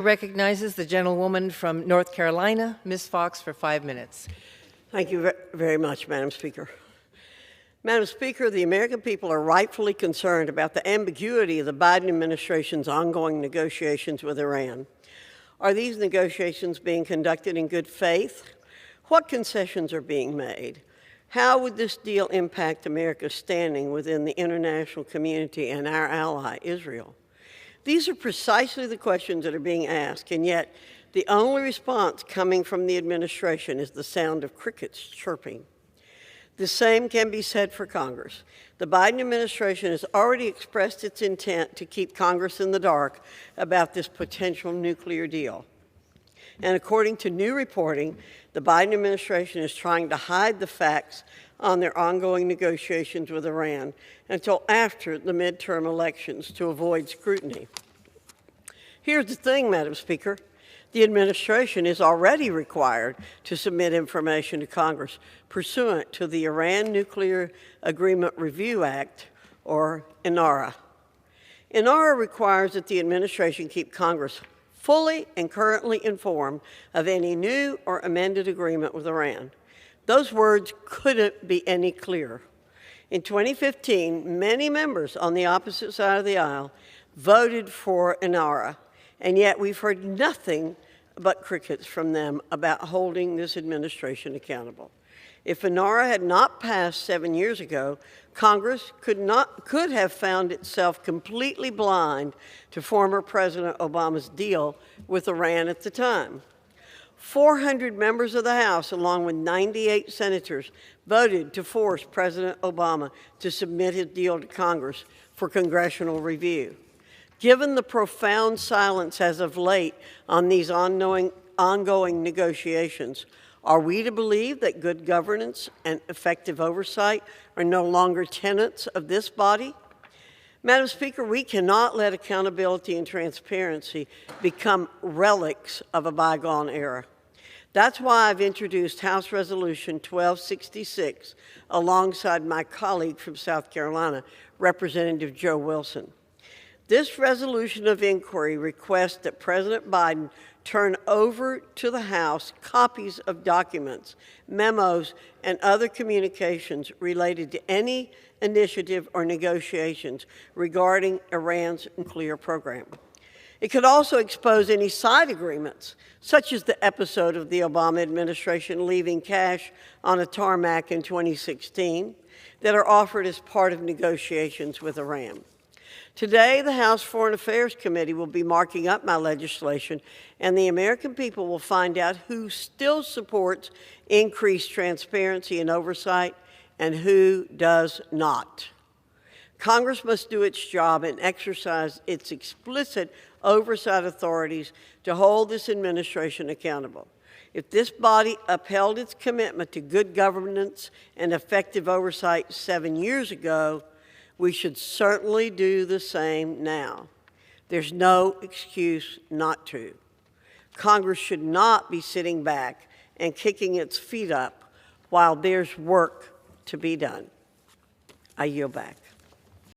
Recognizes the gentlewoman from North Carolina, Ms. Foxx, for 5 minutes. Thank you very much, Madam Speaker. Madam Speaker, the American people are rightfully concerned about the ambiguity of the Biden administration's ongoing negotiations with Iran. Are these negotiations being conducted in good faith? What concessions are being made? How would this deal impact America's standing within the international community and our ally, Israel? These are precisely the questions that are being asked, and yet the only response coming from the administration is the sound of crickets chirping. The same can be said for Congress. The Biden administration has already expressed its intent to keep Congress in the dark about this potential nuclear deal. And according to new reporting, the Biden administration is trying to hide the facts on their ongoing negotiations with Iran until after the midterm elections to avoid scrutiny. Here's the thing, Madam Speaker. The administration is already required to submit information to Congress pursuant to the Iran Nuclear Agreement Review Act, or INARA. INARA requires that the administration keep Congress fully and currently informed of any new or amended agreement with Iran. Those words couldn't be any clearer. In 2015, many members on the opposite side of the aisle voted for INARA, and yet we've heard nothing but crickets from them about holding this administration accountable. If INARA had not passed 7 years ago, Congress could have found itself completely blind to former President Obama's deal with Iran at the time. 400 members of the House, along with 98 senators, voted to force President Obama to submit his deal to Congress for congressional review. Given the profound silence as of late on these ongoing negotiations, are we to believe that good governance and effective oversight are no longer tenets of this body? Madam Speaker, we cannot let accountability and transparency become relics of a bygone era. That's why I've introduced House Resolution 1266 alongside my colleague from South Carolina, Representative Joe Wilson. This resolution of inquiry requests that President Biden turn over to the House copies of documents, memos, and other communications related to any initiative or negotiations regarding Iran's nuclear program. It could also expose any side agreements, such as the episode of the Obama administration leaving cash on a tarmac in 2016, that are offered as part of negotiations with Iran. Today, the House Foreign Affairs Committee will be marking up my legislation, and the American people will find out who still supports increased transparency and oversight and who does not. Congress must do its job and exercise its explicit oversight authorities to hold this administration accountable. If this body upheld its commitment to good governance and effective oversight 7 years ago, we should certainly do the same now. There's no excuse not to. Congress should not be sitting back and kicking its feet up while there's work to be done. I yield back.